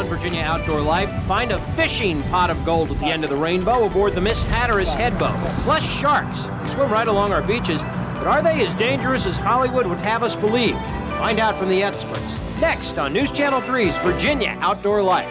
on Virginia Outdoor Life. Find a fishing pot of gold at the end of the rainbow aboard the Miss Hatteras headboat. Plus sharks. They swim right along our beaches, but are they as dangerous as Hollywood would have us believe? Find out from the experts. Next on News Channel 3's Virginia Outdoor Life.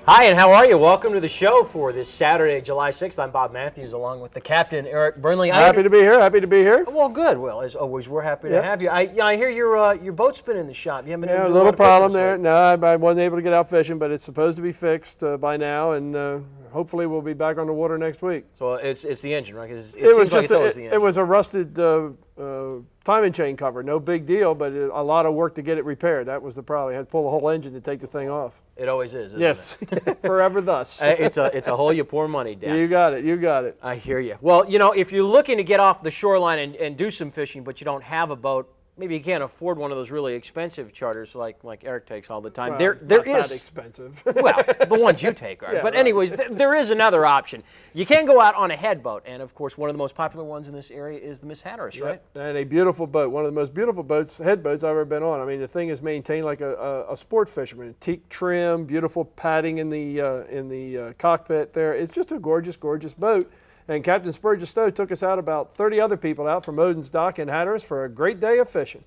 Hi, and how are you? Welcome to the show for this Saturday, July 6th. I'm Bob Matthews, along with the captain, Eric Burnley. Happy to be here. Happy to be here. Well, good. Well, as always, we're happy to have you. I hear your boat's been in the shop. You haven't been a little problem there. No, I wasn't able to get out fishing, but it's supposed to be fixed by now, and hopefully we'll be back on the water next week. So it's the engine, right? It was a rusted timing chain cover. No big deal, but a lot of work to get it repaired. That was the problem. I had to pull the whole engine to take the thing off. It always is, isn't yes. It? Forever thus. It's a hole you pour money down. You got it. You got it. I hear you. Well, you know, if you're looking to get off the shoreline and do some fishing, but you don't have a boat, maybe you can't afford one of those really expensive charters like Eric takes all the time. Well, there is that expensive. Well, the ones you take are. Yeah, but right. Anyways, there is another option. You can go out on a headboat, and of course, one of the most popular ones in this area is the Miss Hatteras, right? And a beautiful boat, one of the most beautiful headboats I've ever been on. I mean, the thing is maintained like a sport fisherman. Teak trim, beautiful padding in the cockpit there. It's just a gorgeous, gorgeous boat. And Captain Spurgis Stowe took us out, about 30 other people out from Odin's Dock in Hatteras for a great day of fishing.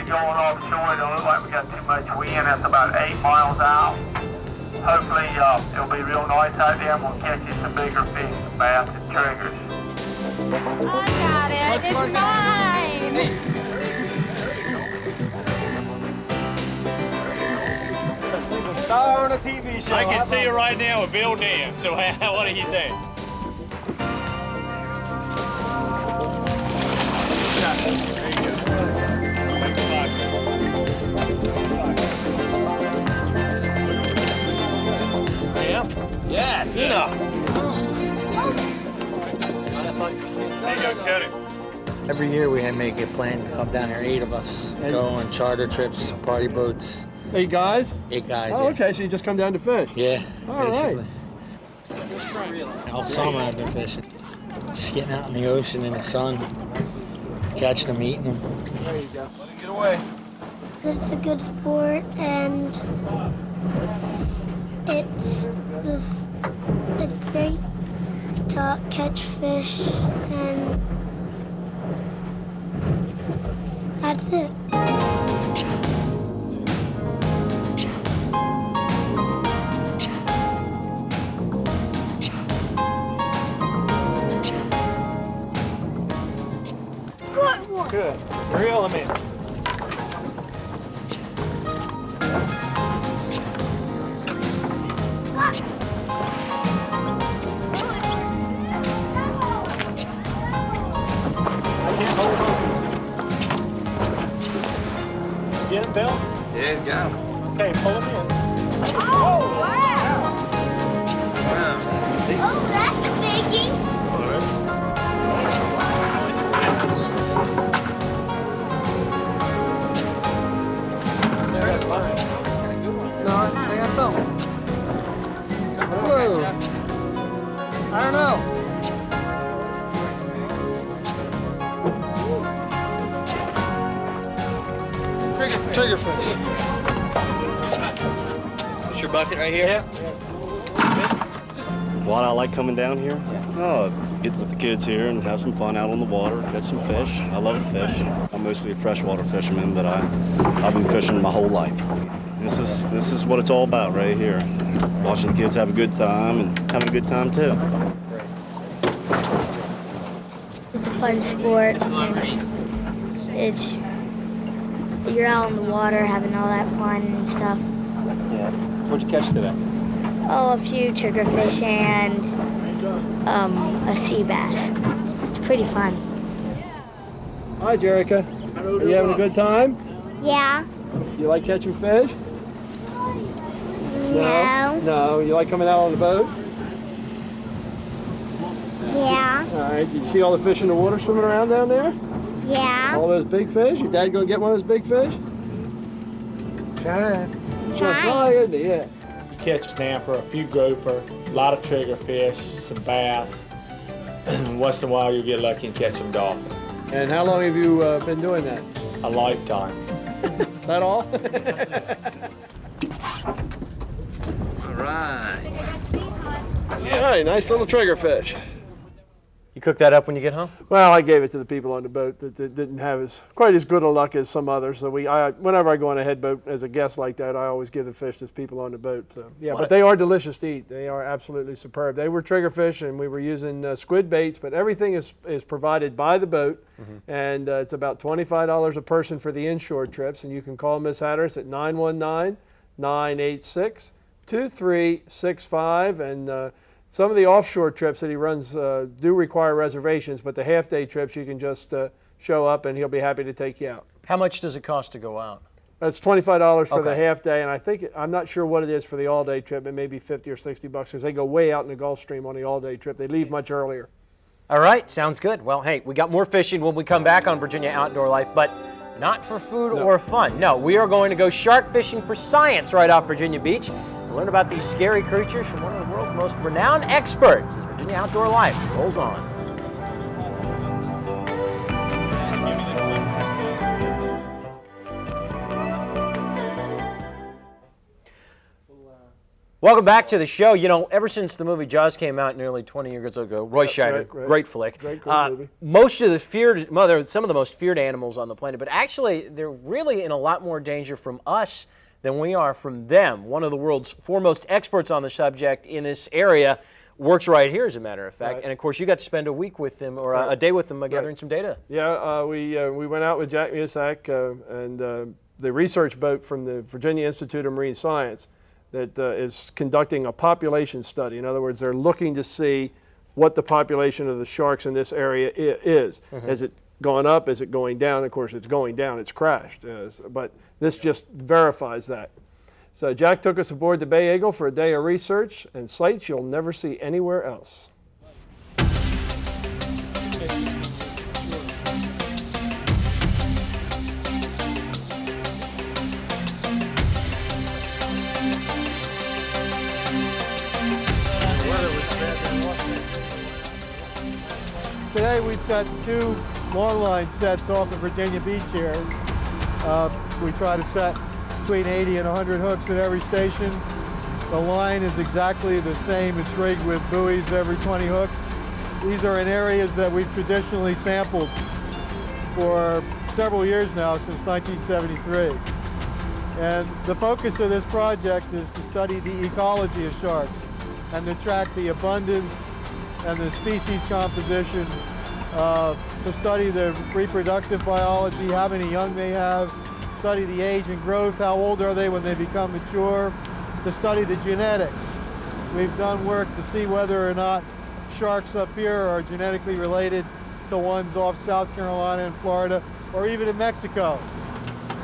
Going offshore, it don't look like we got too much wind. That's about 8 miles out. Hopefully it'll be real nice out there and we'll catch you some bigger fish, some bass and triggers. I got it. It's mine. Star on a TV show. I can see you right now with Bill Dan. So what do you think? Yeah, There you go, cut it. Every year we make a plan to come down here, 8 of us, go on charter trips, party boats. 8 guys? 8 guys. Oh, yeah. okay, so you just come down to fish? Yeah, all basically. Right. All summer I've been fishing. Just getting out in the ocean in the sun, catching them, eating them. There you go. Get away. It's a good sport, and it's great to catch fish, and that's it. Good one. Good. Reel them in. Get him, Bill? Yeah, got him. Okay, pull him in. Oh, wow. Oh, that's a biggie. No, I got something. Whoa. I don't know. Triggerfish. It's your bucket right here? Yeah. Why I like coming down here? Oh, get with the kids here and have some fun out on the water, catch some fish. I love to fish. I'm mostly a freshwater fisherman, but I've been fishing my whole life. This is what it's all about right here. Watching the kids have a good time and having a good time too. It's a fun sport. You're out on the water having all that fun and stuff. Yeah. What'd you catch today? Oh, a few triggerfish and a sea bass. It's pretty fun. Hi, Jerica. Are you having a good time? Yeah. You like catching fish? No. No. You like coming out on the boat? Yeah. All right. Did you see all the fish in the water swimming around down there? Yeah. All those big fish? Your dad gonna get one of those big fish? Trying. Try, isn't he? Yeah. You catch snapper, a few grouper, a lot of triggerfish, some bass. Once in a while you'll get lucky and catch some dolphin. And how long have you been doing that? A lifetime. Is that all? All right. All right, nice little triggerfish. You cook that up when you get home? Well, I gave it to the people on the boat that didn't have quite as good a luck as some others. So whenever I go on a head boat as a guest like that, I always give the fish to the people on the boat. So yeah, but they are delicious to eat. They are absolutely superb. They were triggerfish, and we were using squid baits, but everything is provided by the boat, and it's about $25 a person for the inshore trips. And you can call Miss Hatteras at 919-986-2365, and some of the offshore trips that he runs do require reservations, but the half-day trips you can just show up and he'll be happy to take you out. How much does it cost to go out? That's $25 for the Okay. half-day, and I'm not sure what it is for the all-day trip. It may be $50 or $60 because they go way out in the Gulf Stream on the all-day trip. They leave much earlier. All right, sounds good. Well, hey, we got more fishing when we come back on Virginia Outdoor Life, but not for food or fun. No, we are going to go shark fishing for science right off Virginia Beach and learn about these scary creatures from one of the world's most renowned experts as Virginia Outdoor Life rolls on. Welcome back to the show. You know, ever since the movie Jaws came out nearly 20 years ago, Roy Scheider, great flick. Great movie. Most of the some of the most feared animals on the planet, but actually they're really in a lot more danger from us than we are from them. One of the world's foremost experts on the subject in this area works right here, as a matter of fact. Right. And of course, you got to spend a week with them or a day with them gathering some data. Yeah, we went out with Jack Musak and the research boat from the Virginia Institute of Marine Science that is conducting a population study. In other words, they're looking to see what the population of the sharks in this area is. Has it gone up? Is it going down? Of course, it's going down. It's crashed. But this just verifies that. So Jack took us aboard the Bay Eagle for a day of research and sights you'll never see anywhere else. Today we've got two longline sets off of Virginia Beach here. We try to set between 80 and 100 hooks at every station. The line is exactly the same. It's rigged with buoys every 20 hooks. These are in areas that we've traditionally sampled for several years now, since 1973. And the focus of this project is to study the ecology of sharks and to track the abundance and the species composition, to study the reproductive biology, how many young they have, study the age and growth, how old are they when they become mature, to study the genetics. We've done work to see whether or not sharks up here are genetically related to ones off South Carolina and Florida, or even in Mexico.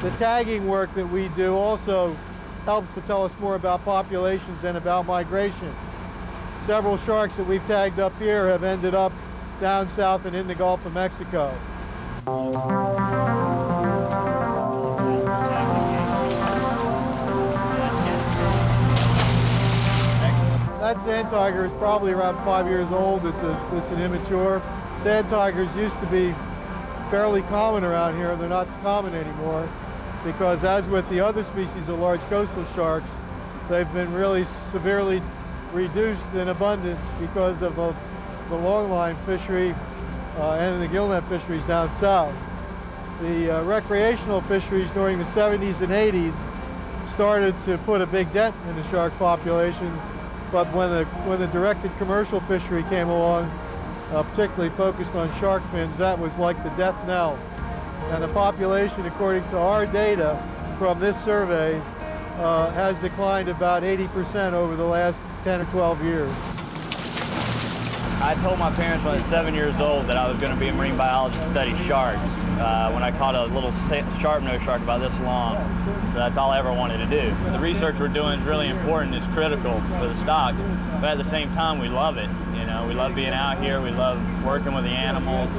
The tagging work that we do also helps to tell us more about populations and about migration. Several sharks that we've tagged up here have ended up down south and in the Gulf of Mexico. That sand tiger is probably around 5 years old. It's an immature. Sand tigers used to be fairly common around here. They're not so common anymore because, as with the other species of large coastal sharks, they've been really severely reduced in abundance because of the longline fishery and the gillnet fisheries down south. The recreational fisheries during the 70s and 80s started to put a big dent in the shark population, but when the directed commercial fishery came along, particularly focused on shark fins, that was like the death knell. And the population, according to our data from this survey, has declined about 80% over the last 10 or 12 years. I told my parents when I was 7 years old that I was going to be a marine biologist and study sharks. when I caught a little sharp-nosed shark about this long. So that's all I ever wanted to do. The research we're doing is really important. It's critical for the stock, but at the same time, we love it. You know, we love being out here. We love working with the animals.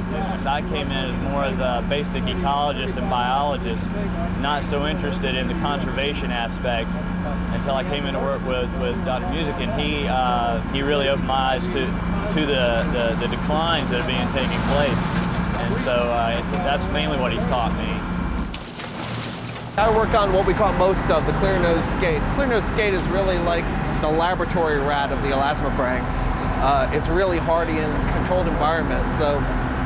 So I came in as more as a basic ecologist and biologist, not so interested in the conservation aspects until I came in to work with Dr. Music, and he really opened my eyes to the declines that are being taking place. And so that's mainly what he's taught me. I work on what we call most of the clear-nose skate. Clear-nose skate is really like the laboratory rat of the elasmobranchs. It's really hardy in controlled environments, so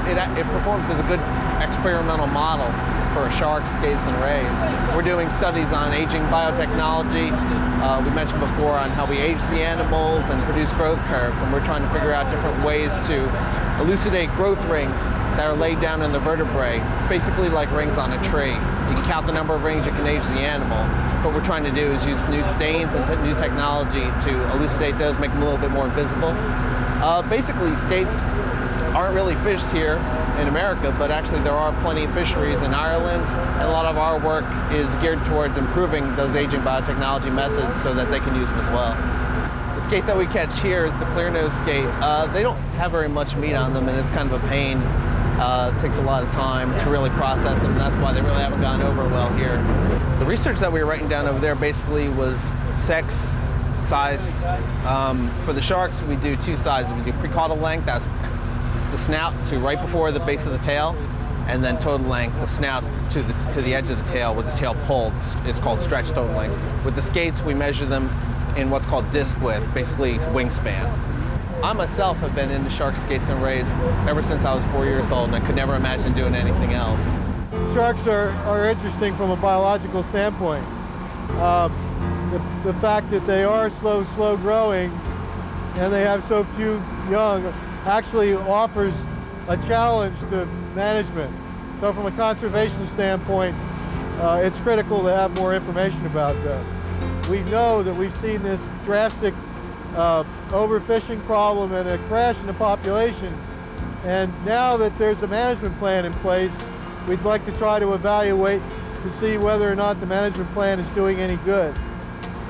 it performs as a good experimental model for sharks, skates, and rays. We're doing studies on aging biotechnology. We mentioned before on how we age the animals and produce growth curves, and we're trying to figure out different ways to elucidate growth rings that are laid down in the vertebrae, basically like rings on a tree. You can count the number of rings, you can age the animal. So what we're trying to do is use new stains and new technology to elucidate those, make them a little bit more visible. Basically, skates aren't really fished here in America, but actually there are plenty of fisheries in Ireland, and a lot of our work is geared towards improving those aging biotechnology methods so that they can use them as well. The skate that we catch here is the clear-nose skate. They don't have very much meat on them, and it's kind of a pain. It takes a lot of time to really process them, and that's why they really haven't gone over well here. The research that we were writing down over there basically was sex, size. For the sharks, we do two sizes. We do precaudal length, that's the snout to right before the base of the tail, and then total length, the snout to the edge of the tail with the tail pulled. It's called stretch total length. With the skates, we measure them in what's called disc width, basically wingspan. I myself have been into shark skates and rays ever since I was 4 years old, and I could never imagine doing anything else. Sharks are interesting from a biological standpoint. The fact that they are slow growing and they have so few young actually offers a challenge to management. So from a conservation standpoint, it's critical to have more information about them. We know that we've seen this drastic overfishing problem and a crash in the population, and now that there's a management plan in place, we'd like to try to evaluate to see whether or not the management plan is doing any good.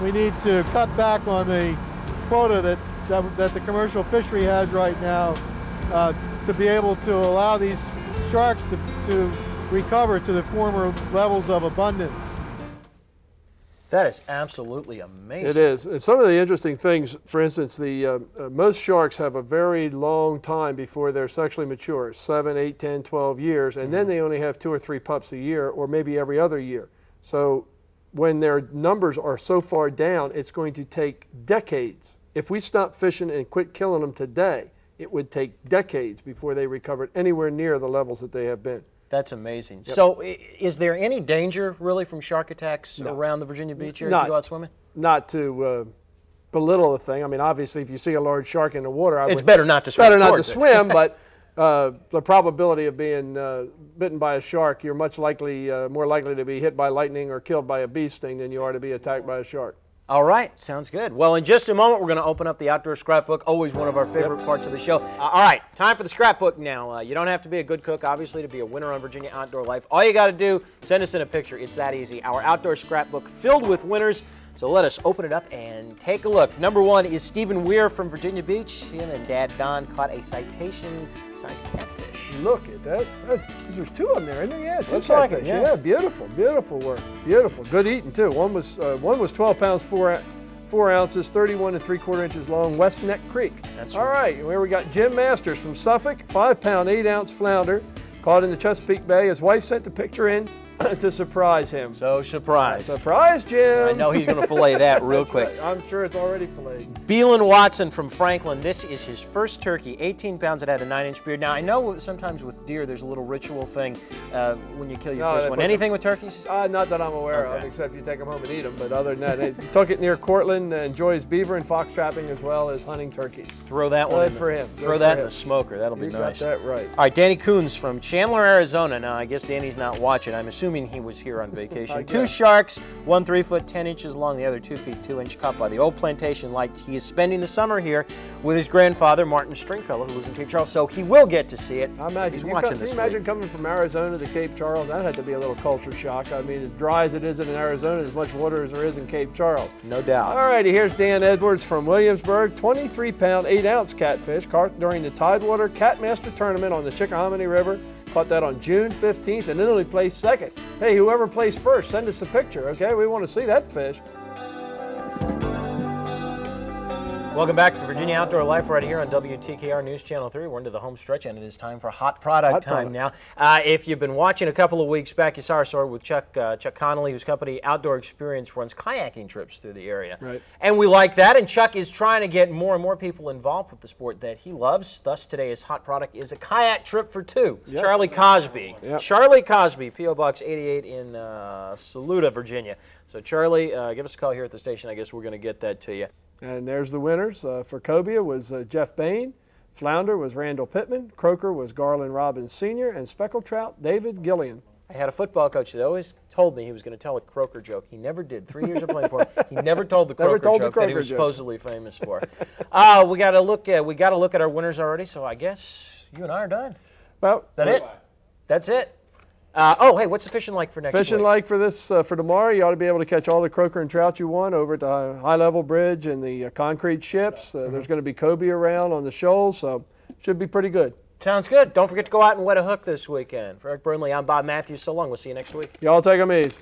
We need to cut back on the quota that the commercial fishery has right now to be able to allow these sharks to recover to the former levels of abundance. That is absolutely amazing. It is. And some of the interesting things, for instance, most sharks have a very long time before they're sexually mature, 7, 8, 10, 12 years, and then they only have 2 or 3 pups a year, or maybe every other year. So when their numbers are so far down, it's going to take decades. If we stop fishing and quit killing them today, it would take decades before they recovered anywhere near the levels that they have been. That's amazing. Yep. So is there any danger really from shark attacks around the Virginia Beach area if you go out swimming? Not to belittle the thing. I mean, obviously, if you see a large shark in the water, it's better not to swim. Better not to swim, but the probability of being bitten by a shark, you're much more likely to be hit by lightning or killed by a bee sting than you are to be attacked by a shark. All right, sounds good. Well, in just a moment, we're going to open up the outdoor scrapbook, always one of our favorite parts of the show. All right, time for the scrapbook now. You don't have to be a good cook, obviously, to be a winner on Virginia Outdoor Life. All you got to do, send us in a picture. It's that easy. Our outdoor scrapbook filled with winners. So let us open it up and take a look. Number 1 is Stephen Weir from Virginia Beach. Him and Dad Don caught a citation-sized catfish. Look at that. There's 2 of them there, isn't there? Yeah, 2 Looks like catfish. it, yeah. Beautiful, beautiful work. Beautiful. Good eating, too. One was 12 pounds, 4 ounces, 31 3/4 inches long, West Neck Creek. That's all right. Here we got Jim Masters from Suffolk, 5-pound, 8-ounce flounder, caught in the Chesapeake Bay. His wife sent the picture in to surprise him. So surprise. Surprise, Jim. I know he's going to fillet that real quick. Right. I'm sure it's already filleted. Beelan Watson from Franklin. This is his first turkey, 18 pounds. It had a 9-inch beard. Now, I know sometimes with deer there's a little ritual thing when you kill your first one. Anything with turkeys? Not that I'm aware of, except you take them home and eat them. But other than that, he took it near Cortland, enjoys beaver and fox trapping as well as hunting turkeys. Throw that one in for him. Throw that in the smoker. That'll be nice. You got that right. All right, Danny Coons from Chandler, Arizona. Now, I guess Danny's not watching. I'm assuming assuming he was here on vacation. 2 guess. sharks, one 3 foot 10 inches long, the other 2 feet 2 inches, caught by the old plantation light. He is spending the summer here with his grandfather, Martin Stringfellow, who lives in Cape Charles, so he will get to see it. I imagine. He's Can watching you this imagine week. coming from Arizona to Cape Charles? That had to be a little culture shock. I mean, as dry as it is in Arizona, as much water as there is in Cape Charles. No doubt. All righty, here's Dan Edwards from Williamsburg. 23-pound, 8-ounce catfish caught during the Tidewater Catmaster Tournament on the Chickahominy River. Caught that on June 15th and Italy placed second. Hey, whoever placed first, send us a picture, okay? We want to see that fish. Welcome back to Virginia Outdoor Life right here on WTKR News Channel 3. We're into the home stretch, and it is time for hot product time now. If you've been watching a couple of weeks back, you saw our story with Chuck Connolly, whose company Outdoor Experience runs kayaking trips through the area. Right. And we like that, and Chuck is trying to get more and more people involved with the sport that he loves. Thus, today's hot product is a kayak trip for 2. Yep. Charlie Cosby. Yep. Charlie Cosby, P.O. Box 88 in Saluda, Virginia. So, Charlie, give us a call here at the station. I guess we're going to get that to you. And there's the winners. For cobia was Jeff Bain. Flounder was Randall Pittman. Croaker was Garland Robbins Sr. And speckled trout, David Gillian. I had a football coach that always told me he was going to tell a croaker joke. He never did. 3 years of playing for him, he never told the croaker joke that he was supposedly famous for. We got to look at our winners already. So I guess you and I are done. Well, is that it? That's it. Hey, what's the fishing like for next week? Fishing like for tomorrow, you ought to be able to catch all the croaker and trout you want over at the High Level Bridge and the concrete ships. There's going to be cobia around on the shoals, so should be pretty good. Sounds good. Don't forget to go out and wet a hook this weekend. For Eric Burnley, I'm Bob Matthews. So long. We'll see you next week. Y'all take them easy.